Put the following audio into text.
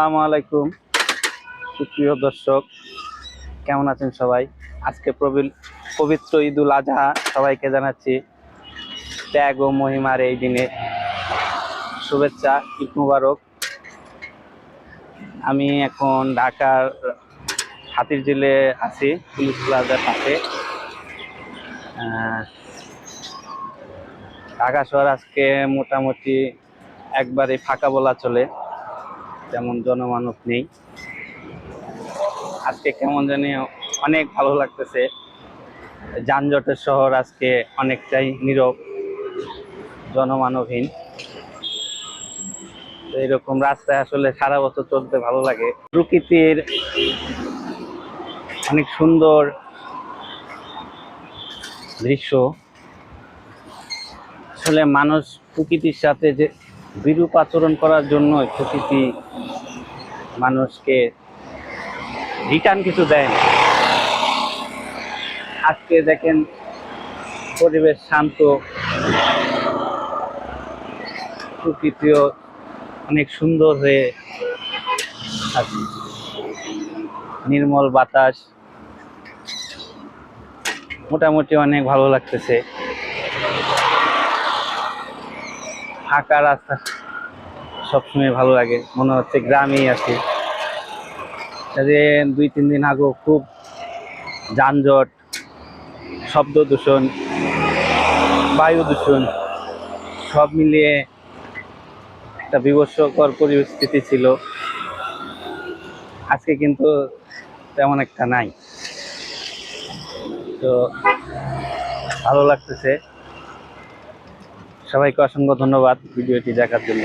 আসসালামু আলাইকুম সুপ্রিয় দর্শক, কেমন আছেন সবাই? আজকে পবিত্র ঈদুল আজহা, সবাইকে জানাচ্ছি ত্যাগ ও মহিমার এই দিনে শুভেচ্ছা, ঈদ মুবারক। আমি এখন ঢাকার হাতিরঝিলে আছি, পুলিশ প্লাজার পাশে। ঢাকা শহর আজকে মোটামুটি একবারে ফাঁকা বলা চলে, তেমন জনমানব নেই। আজকে কেমন জানি অনেক ভালো লাগতেছে। যানজটের শহর আজকে অনেকটাই নীরব, জনমানবহীন। এইরকম রাস্তায় আসলে সারা বছর চলতে ভালো লাগে। প্রকৃতির অনেক সুন্দর দৃশ্য। আসলে মানুষ প্রকৃতির সাথে যে বিরূপ আচরণ করার জন্য প্রকৃতি মানুষকে রিটার্ন কিছু দেয় না। আজকে দেখেন পরিবেশ শান্ত, প্রকৃতিও অনেক সুন্দর হয়ে আছে, নির্মল বাতাস, মোটামুটি অনেক ভালো লাগতেছে। ফাঁকা রাস্তা সবসময় ভালো লাগে, মনে হচ্ছে গ্রামেই আছি। 2-3 দিন আগেও খুব যানজট, শব্দ দূষণ, বায়ু দূষণ সব মিলিয়ে একটা বিভৎসকর পরিস্থিতি ছিল। আজকে কিন্তু তেমন একটা নাই, তো ভালো লাগতেছে। সবাইকে অসংখ্য ধন্যবাদ ভিডিওটি দেখার জন্য।